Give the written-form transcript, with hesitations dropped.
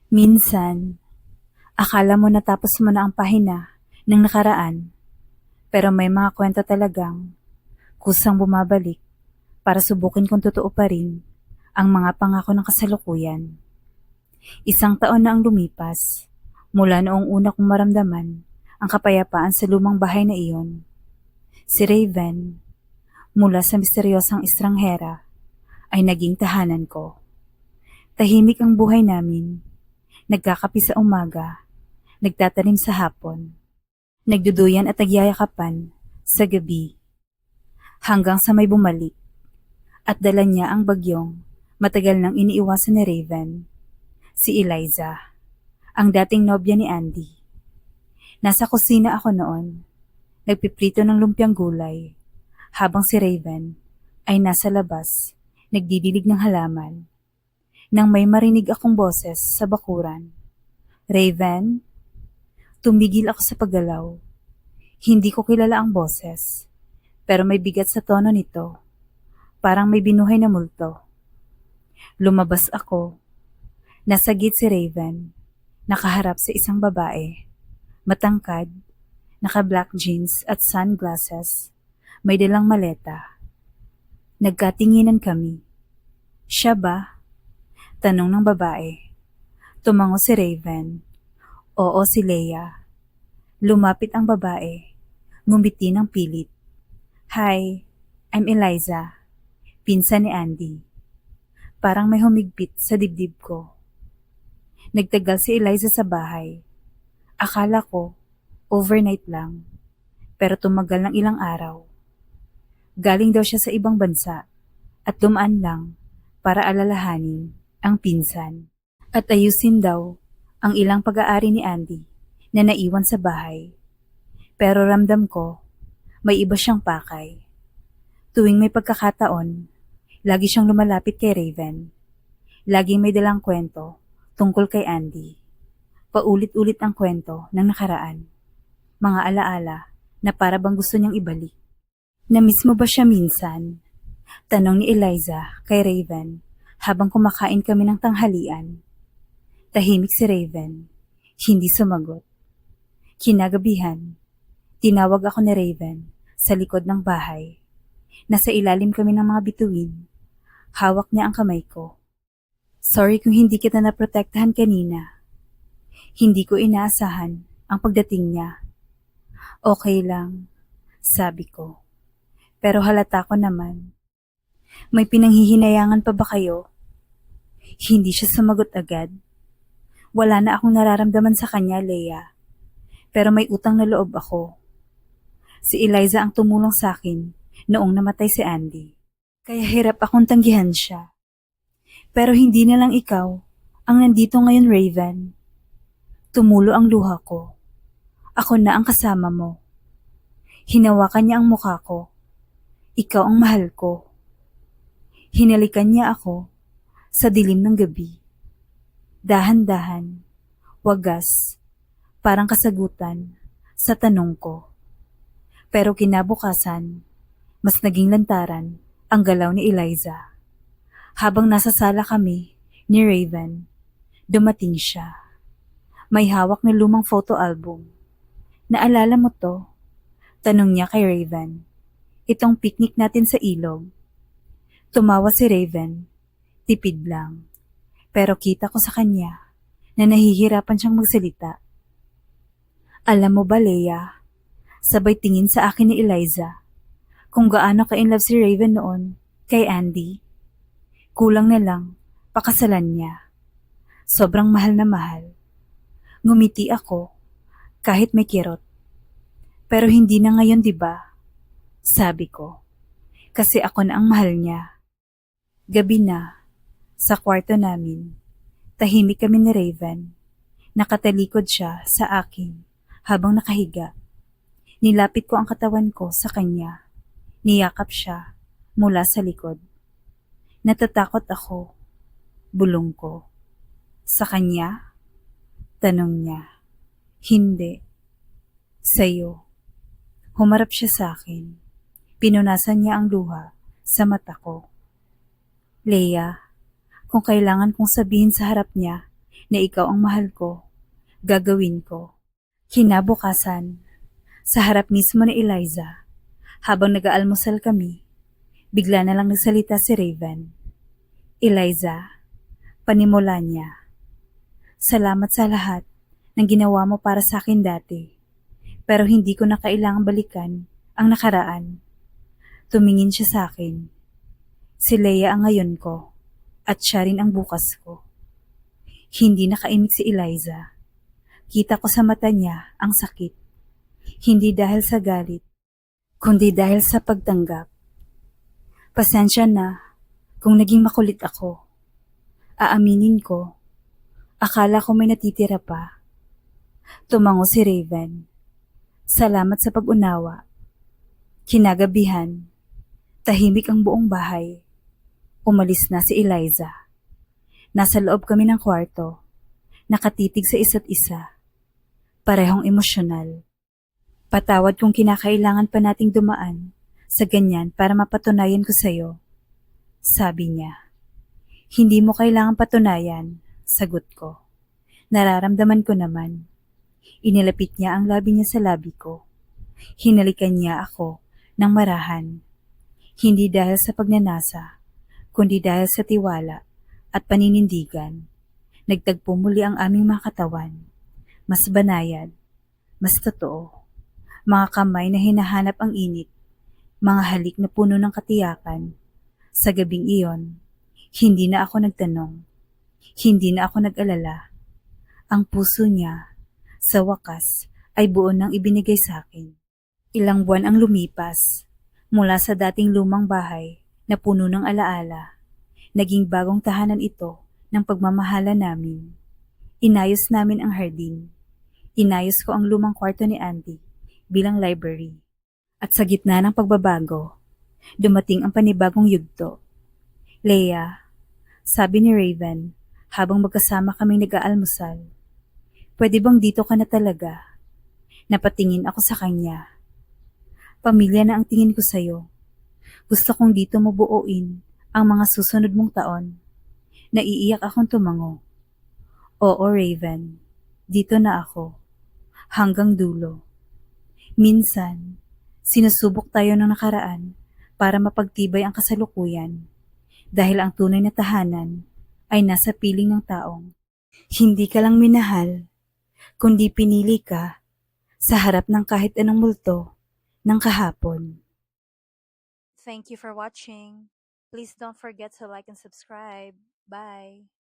Minsan, akala mo natapos mo na ang pahina ng nakaraan, pero may mga kwento talagang kusang bumabalik para subukin kung totoo pa rin ang mga pangako ng kasalukuyan. Isang taon na ang lumipas mula noong una kong maramdaman ang kapayapaan sa lumang bahay na iyon. Si Raven, mula sa misteryosang estranghera, ay naging tahanan ko. Tahimik ang buhay namin, nagkakapi sa umaga, nagtatanim sa hapon, nagduduyan at nagyayakapan sa gabi, hanggang sa may bumalik at dala niya ang bagyong matagal nang iniiwasan ni Raven, si Eliza, ang dating nobya ni Andy. Nasa kusina ako noon, nagpiprito ng lumpiang gulay, habang si Raven ay nasa labas, nagdidilig ng halaman. Nang may marinig akong boses sa bakuran, "Raven?" Tumigil ako sa paggalaw. Hindi ko kilala ang boses, pero may bigat sa tono nito, parang may binuhay na multo. Lumabas ako. Nasa gate si Raven, nakaharap sa isang babae, matangkad, naka-black jeans at sunglasses, may dalang maleta. Nagkatinginan kami. "Siya ba?" Tanong ng babae. Tumango si Raven. "Oo, si Leia." Lumapit ang babae. Ngumiti ng pilit. "Hi, I'm Eliza, pinsan ni Andy." Parang may humigpit sa dibdib ko. Nagtagal si Eliza sa bahay. Akala ko, overnight lang, pero tumagal ng ilang araw. Galing daw siya sa ibang bansa at dumaan lang para alalahanin ang pinsan at ayusin daw ang ilang pag-aari ni Andy na naiwan sa bahay. Pero ramdam ko, may iba siyang pakay. Tuwing may pagkakataon, lagi siyang lumalapit kay Raven. Laging may dalang kwento tungkol kay Andy. Paulit-ulit ang kwento ng nakaraan. Mga alaala na para bang gusto niyang ibalik. "Na-miss mo ba siya minsan?" Tanong ni Eliza kay Raven habang kumakain kami ng tanghalian. Tahimik si Raven. Hindi sumagot. Kinagabihan, tinawag ako ni Raven sa likod ng bahay. Nasa ilalim kami ng mga bituin. Hawak niya ang kamay ko. "Sorry kung hindi kita naprotektahan kanina. Hindi ko inaasahan ang pagdating niya." "Okay lang," sabi ko. Pero halata ko naman. "May pinanghihinayangan pa ba kayo?" Hindi siya sumagot agad. "Wala na akong nararamdaman sa kanya, Leia. Pero may utang na loob ako." Si Eliza ang tumulong sa akin noong namatay si Andy. Kaya hirap akong tanggihan siya. "Pero hindi na lang ikaw ang nandito ngayon, Raven." Tumulo ang luha ko. "Ako na ang kasama mo." Hinawakan niya ang mukha ko. "Ikaw ang mahal ko." Hinalikan niya ako sa dilim ng gabi. Dahan-dahan, wagas, parang kasagutan sa tanong ko. Pero kinabukasan, mas naging lantaran ang galaw ni Eliza. Habang nasa sala kami ni Raven, dumating siya. May hawak na lumang photo album. "Naalala mo to?" Tanong niya kay Raven. "Itong picnic natin sa ilog." Tumawa si Raven. Tipid lang. Pero kita ko sa kanya na nahihirapan siyang magsalita. "Alam mo ba, Leia?" Sabay tingin sa akin ni Eliza. "Kung gaano ka-inlove si Raven noon kay Andy. Kulang na lang, pakasalan niya. Sobrang mahal na mahal." Ngumiti ako, kahit may kirot. "Pero hindi na ngayon, di ba?" Sabi ko. "Kasi ako na ang mahal niya." Gabi na, sa kwarto namin. Tahimik kami ni Raven. Nakatalikod siya sa akin habang nakahiga. Nilapit ko ang katawan ko sa kanya. Niyakap siya mula sa likod. "Natatakot ako." Bulong ko. "Sa kanya?" Tanong niya. "Hindi. Sa'yo." Humarap siya sa akin. Pinunasan niya ang luha sa mata ko. "Leia, kung kailangan kong sabihin sa harap niya na ikaw ang mahal ko, gagawin ko. Kinabukasan, sa harap mismo ni Eliza, habang nag-aalmusal kami, bigla na lang nagsalita si Raven. Eliza, panimula niya. Salamat sa lahat ng ginawa mo para sa akin dati, pero hindi ko na kailangang balikan ang nakaraan. Tumingin siya sa akin. Si Leia ang ngayon ko, at siya rin ang bukas ko. Hindi nakaimik si Eliza. Kita ko sa mata niya ang sakit. Hindi dahil sa galit, kundi dahil sa pagtanggap. Pasensya na kung naging makulit ako. Aaminin ko, akala ko may natitira pa. Tumango si Raven. Salamat sa pag-unawa. Kinagabihan, tahimik ang buong bahay. Umalis na si Eliza. Nasa loob kami ng kwarto, nakatitig sa isa't isa. Parehong emosyonal. Patawad kung kinakailangan pa nating dumaan sa ganyan para mapatunayan ko sa'yo. Sabi niya. Hindi mo kailangan patunayan, sagot ko. Nararamdaman ko naman. Inilapit niya ang labi niya sa labi ko. Hinalikan niya ako ng marahan. Hindi dahil sa pagnanasa, kundi dahil sa tiwala at paninindigan. Nagtagpo muli ang aming mga katawan. Mas banayad, mas totoo. Mga kamay na hinahanap ang init. Mga halik na puno ng katiyakan. Sa gabing iyon, hindi na ako nagtanong. Hindi na ako nag-alala. Ang puso niya, sa wakas, ay buo nang ibinigay sa akin. Ilang buwan ang lumipas, mula sa dating lumang bahay na puno ng alaala. Naging bagong tahanan ito ng pagmamahala namin. Inayos namin ang hardin. Inayos ko ang lumang kwarto ni Andy bilang library. At sa gitna ng pagbabago, dumating ang panibagong yugto. Leia, sabi ni Raven habang magkasama kaming nag-aalmusal, pwede bang dito ka na talaga? Napatingin ako sa kanya. Pamilya na ang tingin ko sa'yo. Gusto kong dito mo buuin ang mga susunod mong taon. Naiiyak akong tumango. Oo, Raven, dito na ako. Hanggang dulo. Minsan, sinusubok tayo ng nakaraan para mapagtibay ang kasalukuyan dahil ang tunay na tahanan ay nasa piling ng taong hindi ka lang minahal, kundi pinili ka sa harap ng kahit anong multo ng kahapon. Thank you for watching. Please don't forget to like and subscribe. Bye.